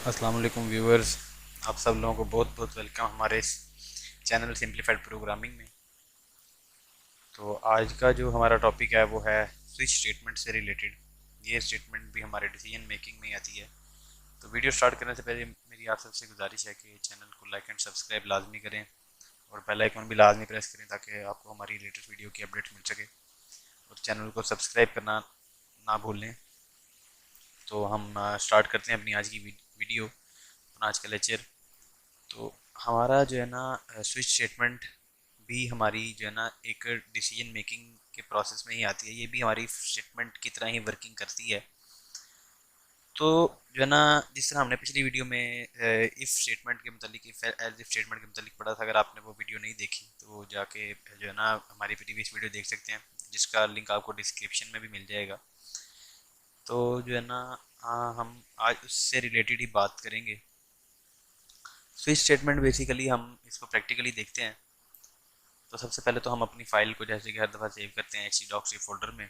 अस्सलाम वालेकुम व्यूअर्स। आप सब लोगों को बहुत बहुत वेलकम हमारे इस चैनल सिंप्लीफाइड प्रोग्रामिंग में। तो आज का जो हमारा टॉपिक है वो है स्विच स्टेटमेंट से रिलेटेड। ये स्टेटमेंट भी हमारे डिसीजन मेकिंग में आती है। तो वीडियो स्टार्ट करने से पहले मेरी आप सबसे गुजारिश है कि चैनल को लाइक एंड सब्सक्राइब लाजमी करें और बेल आइकन भी लाजमी प्रेस करें ताकि आपको हमारी लेटेस्ट वीडियो की अपडेट्स मिल सके। और चैनल को सब्सक्राइब करना ना भूलें। तो हम स्टार्ट करते हैं अपनी आज की वीडियो, अपना आज का लेक्चर। तो हमारा जो है ना स्विच स्टेटमेंट भी हमारी जो है ना एक डिसीजन मेकिंग के प्रोसेस में ही आती है। ये भी हमारी स्टेटमेंट की तरह ही वर्किंग करती है। तो जो है ना, जिस तरह हमने पिछली वीडियो में इफ़ स्टेटमेंट के मतलब इफ एल्स इफ स्टेटमेंट के मतलब पढ़ा था, अगर आपने वो वीडियो नहीं देखी तो वो जाके जो है ना हमारी प्रीवियस वीडियो देख सकते हैं, जिसका लिंक आपको डिस्क्रिप्शन में भी मिल जाएगा। तो जो है ना, हम आज उससे रिलेटेड ही बात करेंगे। स्विच स्टेटमेंट बेसिकली हम इसको प्रैक्टिकली देखते हैं। तो सबसे पहले तो हम अपनी फाइल को जैसे कि हर दफ़ा सेव करते हैं एच डॉक्स फोल्डर में।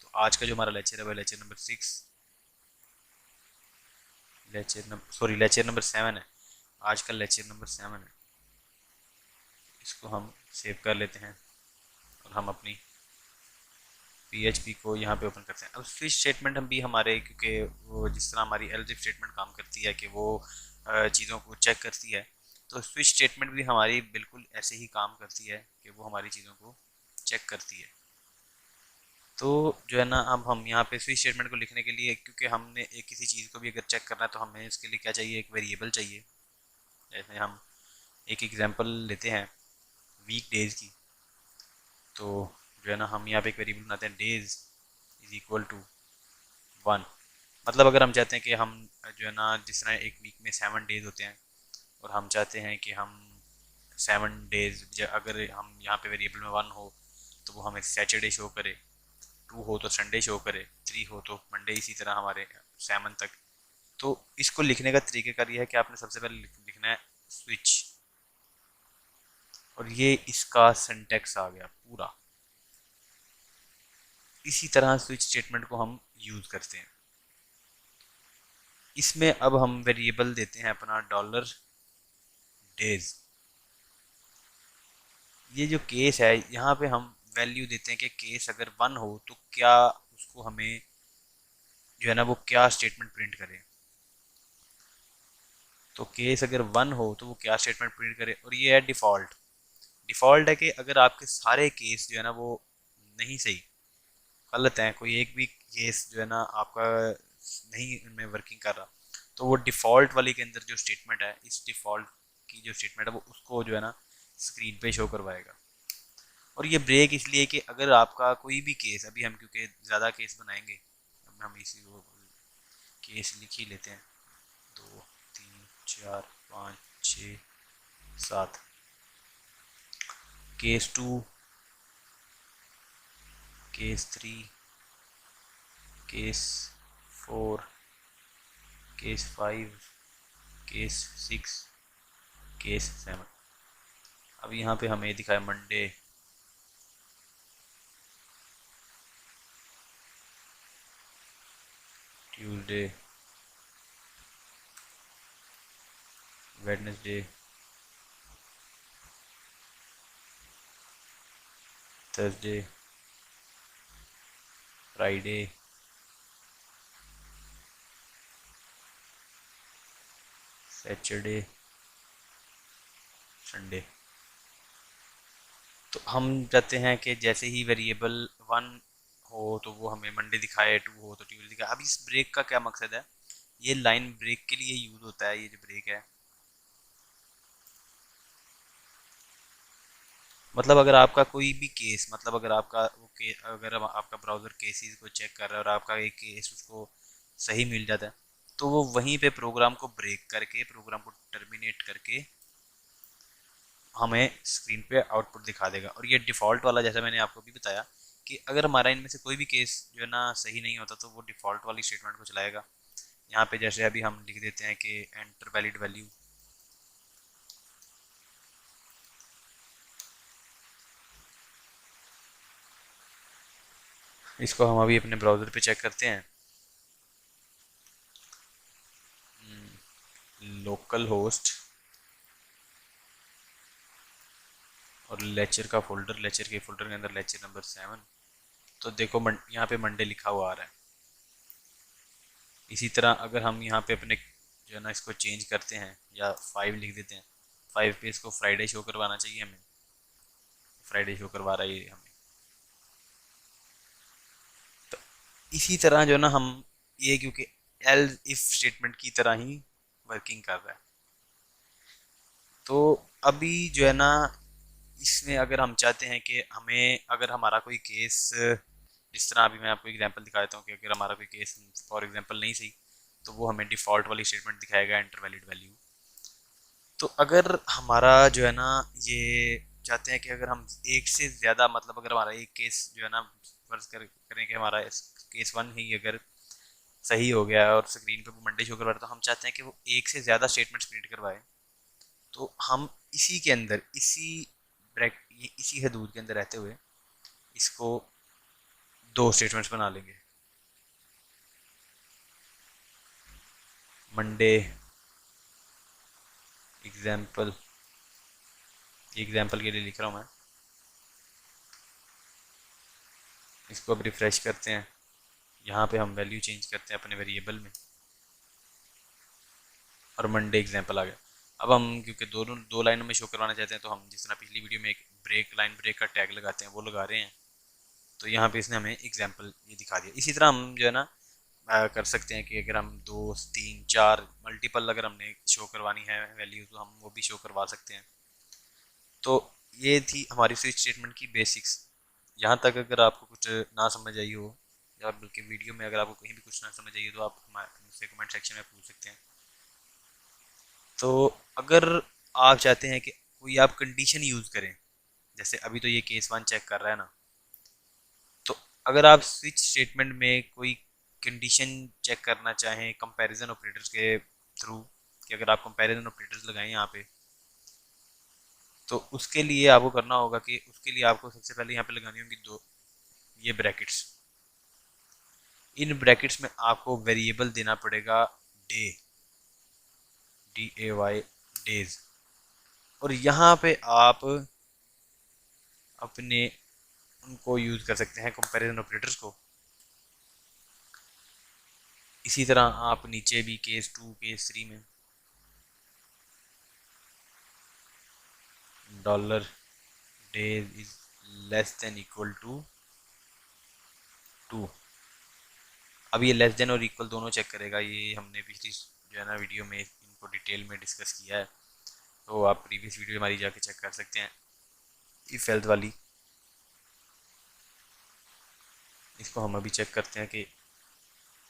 तो आज का जो हमारा लेक्चर है वह लेक्चर नंबर 6, लेक्चर नंबर 7 है। आज का लेक्चर नंबर 7 है। इसको हम सेव कर लेते हैं और हम अपनी PHP को यहाँ पे ओपन करते हैं। अब स्विच स्टेटमेंट हम भी हमारे, क्योंकि वो जिस तरह हमारी एल्स स्टेटमेंट काम करती है कि वो चीज़ों को चेक करती है, तो स्विच स्टेटमेंट भी हमारी बिल्कुल ऐसे ही काम करती है कि वो हमारी चीज़ों को चेक करती है। तो जो है ना, अब हम यहाँ पे स्विच स्टेटमेंट को लिखने के लिए, क्योंकि हमने एक किसी चीज़ को भी अगर चेक करना है तो हमें इसके लिए क्या चाहिए, एक वेरिएबल चाहिए। जैसे हम एक एग्जांपल लेते हैं वीक डेज की। तो जो है ना, हम यहाँ पे एक वेरिएबल बनाते हैं डेज इज इक्वल टू 1। मतलब अगर हम चाहते हैं कि हम जो है ना, जिस तरह एक वीक में 7 डेज होते हैं और हम चाहते हैं कि हम 7 डेज, अगर हम यहाँ पे वेरिएबल में 1 हो तो वो हमें सैटरडे शो करे, 2 हो तो संडे शो करे, 3 हो तो मंडे, इसी तरह हमारे 7 तक। तो इसको लिखने का तरीकेकार ये है कि आपने सबसे पहले लिखना है स्विच, और ये इसका सिंटैक्स आ गया पूरा। इसी तरह स्विच स्टेटमेंट को हम यूज़ करते हैं। इसमें अब हम वेरिएबल देते हैं अपना $डेज। ये जो केस है यहाँ पे हम वैल्यू देते हैं कि केस अगर 1 हो तो क्या उसको हमें जो है ना वो क्या स्टेटमेंट प्रिंट करे। तो केस अगर 1 हो तो वो क्या स्टेटमेंट प्रिंट करे, और ये है डिफ़ॉल्ट। डिफ़ॉल्ट है कि अगर आपके सारे केस जो है ना वो नहीं सही, गलत हैं, कोई एक भी केस जो है ना आपका नहीं उनमें वर्किंग कर रहा, तो वो डिफ़ॉल्ट वाली के अंदर जो स्टेटमेंट है, इस डिफ़ॉल्ट की जो स्टेटमेंट है वो उसको जो है ना स्क्रीन पे शो करवाएगा। और ये ब्रेक इसलिए कि अगर आपका कोई भी केस, अभी हम क्योंकि ज़्यादा केस बनाएंगे, हम इसी को केस लिख ही लेते हैं। 2 3 4 5 6 7। Case 2, case 3, case 4, case 5, case 6, case 7। अब यहाँ पे हमें दिखाया Monday, Tuesday, Wednesday, Thursday, Friday, Saturday, Sunday. तो हम चाहते हैं कि जैसे ही वेरिएबल 1 हो तो वो हमें मंडे दिखाए, 2 हो तो ट्यूसडे दिखाए। अब इस ब्रेक का क्या मकसद है, ये लाइन ब्रेक के लिए यूज होता है। ये जो ब्रेक है, मतलब अगर आपका कोई भी केस, मतलब अगर आपका अगर आपका ब्राउज़र केसेस को चेक कर रहा है और आपका एक केस उसको सही मिल जाता है, तो वो वहीं पे प्रोग्राम को ब्रेक करके, प्रोग्राम को टर्मिनेट करके हमें स्क्रीन पे आउटपुट दिखा देगा। और ये डिफ़ॉल्ट वाला, जैसा मैंने आपको भी बताया कि अगर हमारा इनमें से कोई भी केस जो है ना सही नहीं होता तो वो डिफ़ॉल्ट वाली स्टेटमेंट को चलाएगा। यहाँ पे जैसे अभी हम लिख देते हैं कि एंटर वैलिड वैल्यू। इसको हम अभी अपने ब्राउज़र पे चेक करते हैं। लोकल होस्ट और लेक्चर का फोल्डर, लेक्चर के फोल्डर के अंदर लेक्चर नंबर 7। तो देखो यहाँ पे मंडे लिखा हुआ आ रहा है। इसी तरह अगर हम यहाँ पे अपने जो है ना इसको चेंज करते हैं या 5 लिख देते हैं, 5 पे इसको फ्राइडे शो करवाना चाहिए हमें, फ्राइडे शो करवा रहा है ये हमें। तो इसी तरह जो है ना हम ये क्योंकि एल इफ स्टेटमेंट की तरह ही वर्किंग कर रहा है। तो अभी जो है ना इसमें अगर हम चाहते हैं कि हमें अगर हमारा कोई केस, जिस तरह अभी मैं आपको एग्जांपल दिखा देता हूँ कि अगर हमारा कोई केस फॉर एग्जांपल नहीं सही तो वो हमें डिफ़ॉल्ट वाली स्टेटमेंट दिखाएगा, एंटर वैलिड वैल्यू। तो अगर हमारा जो है ना ये चाहते हैं कि अगर हम एक से ज़्यादा मतलब अगर हमारा एक केस जो है ना फर्ज करें कि हमारा केस 1 ही अगर सही हो गया और स्क्रीन पे वो मंडे शो करवा रहा है, तो हम चाहते हैं कि वो एक से ज़्यादा स्टेटमेंट्स प्रिंट करवाए। तो हम इसी के अंदर इसी हदूद के अंदर रहते हुए इसको 2 स्टेटमेंट्स बना लेंगे। मंडे एग्जाम्पल, एग्जाम्पल के लिए लिख रहा हूँ मैं। इसको अब रिफ़्रेश करते हैं, यहाँ पे हम वैल्यू चेंज करते हैं अपने वेरिएबल में और मंडे एग्जाम्पल आ गया। अब हम क्योंकि दोनों 2 लाइनों में शो करवाना चाहते हैं तो हम जिस तरह पिछली वीडियो में एक ब्रेक का टैग लगाते हैं वो लगा रहे हैं। तो यहाँ पे इसने हमें एग्जाम्पल ये दिखा दिया। इसी तरह हम जो है ना कर सकते हैं कि अगर हम 2 3 4 मल्टीपल अगर हमने शो करवानी है वैल्यू तो हम वो भी शो करवा सकते हैं। तो ये थी हमारी स्विच स्टेटमेंट की बेसिक्स। यहाँ तक अगर आपको कुछ ना समझ आई हो या बल्कि वीडियो में अगर आपको कहीं भी कुछ ना समझ आई हो तो आप मुझसे कमेंट सेक्शन में पूछ सकते हैं। तो अगर आप चाहते हैं कि कोई आप कंडीशन यूज़ करें, जैसे अभी तो ये केस 1 चेक कर रहा है ना, तो अगर आप स्विच स्टेटमेंट में कोई कंडीशन चेक करना चाहें कंपैरिजन ऑपरेटर्स के थ्रू, कि अगर आप कंपैरिजन ऑपरेटर्स लगाएं यहाँ पे, तो उसके लिए आपको करना होगा कि उसके लिए आपको सबसे पहले यहाँ पे लगानी होंगी 2 ये ब्रैकेट्स। इन ब्रैकेट्स में आपको वेरिएबल देना पड़ेगा डे, DAY, डेज। और यहाँ पे आप अपने उनको यूज़ कर सकते हैं कंपैरिजन ऑपरेटर्स को। इसी तरह आप नीचे भी केस 2 केस 3 में dollar days is less than equal to 2। अब ये लेस देन और इक्वल दोनों चेक करेगा। ये हमने पिछली जो है ना वीडियो में इनको डिटेल में डिस्कस किया है, तो आप प्रीवियस वीडियो हमारी जाके चेक कर सकते हैं। इफ हेल्थ वाली इसको हम अभी चेक करते हैं कि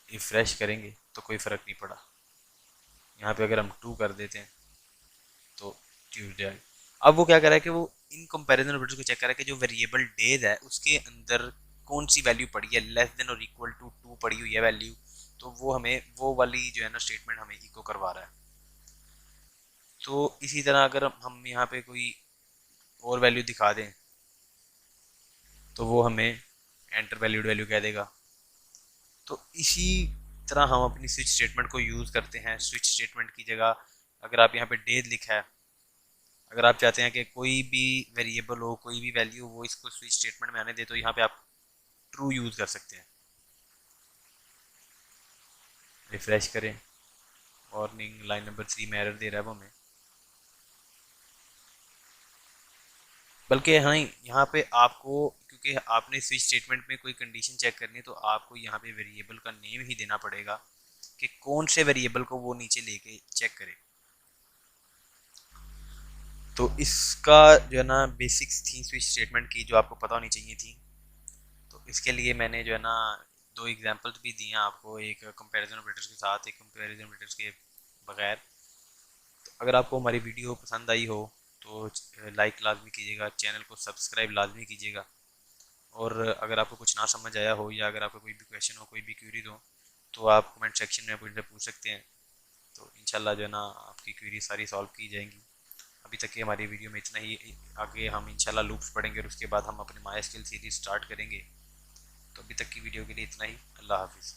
रिफ्रेश करेंगे तो कोई फ़र्क नहीं पड़ा। यहाँ पे अगर हम 2 कर देते हैं तो ट्यूसडे आए। अब वो क्या कर रहा है कि वो इन कंपैरिजन ऑपरेटर्स को चेक कर रहा है कि जो वेरिएबल डेज है उसके अंदर कौन सी वैल्यू पड़ी है, लेस देन और इक्वल टू 2 पड़ी हुई है वैल्यू, तो वो हमें वो वाली जो है ना स्टेटमेंट हमें इको करवा रहा है। तो इसी तरह अगर हम यहाँ पे कोई और वैल्यू दिखा दें तो वो हमें एंटर वैल्यूड वैल्यू कह देगा। तो इसी तरह हम अपनी स्विच स्टेटमेंट को यूज़ करते हैं। स्विच स्टेटमेंट की जगह अगर आप यहाँ पे डेज लिखा है, अगर आप चाहते हैं कि कोई भी वेरिएबल हो, कोई भी वैल्यू वो इसको स्विच स्टेटमेंट में आने दे, तो यहाँ पे आप ट्रू यूज़ कर सकते हैं। रिफ्रेश करें, वार्निंग लाइन नंबर 3 में एरर दे रहा है वो हमें। बल्कि हाँ, यहाँ पे आपको क्योंकि आपने स्विच स्टेटमेंट में कोई कंडीशन चेक करनी है तो आपको यहाँ पे वेरिएबल का नेम ही देना पड़ेगा कि कौन से वेरिएबल को वो नीचे लेके चेक करे। तो इसका जो है ना बेसिक्स थी स्विच स्टेटमेंट की जो आपको पता होनी चाहिए थी। तो इसके लिए मैंने जो है ना 2 एग्जांपल्स भी दिए हैं आपको, एक कंपैरिजन ऑपरेटर्स के साथ, एक कंपैरिजन ऑपरेटर्स के बगैर। तो अगर आपको हमारी वीडियो पसंद आई हो तो लाइक लाजमी कीजिएगा, चैनल को सब्सक्राइब लाजमी कीजिएगा। और अगर आपको कुछ ना समझ आया हो या अगर आपको कोई भी क्वेश्चन हो, कोई भी क्यूरी हो, तो आप कमेंट सेक्शन में मुझसे पूछ सकते हैं। तो इंशाल्लाह जो है ना आपकी क्यूरी सारी सॉल्व की जाएंगी। अभी तक की हमारी वीडियो में इतना ही। आगे हम इंशाल्लाह लूप्स पढ़ेंगे और उसके बाद हम अपनी माई स्किल सीरीज स्टार्ट करेंगे। तो अभी तक की वीडियो के लिए इतना ही। अल्लाह हाफिज़।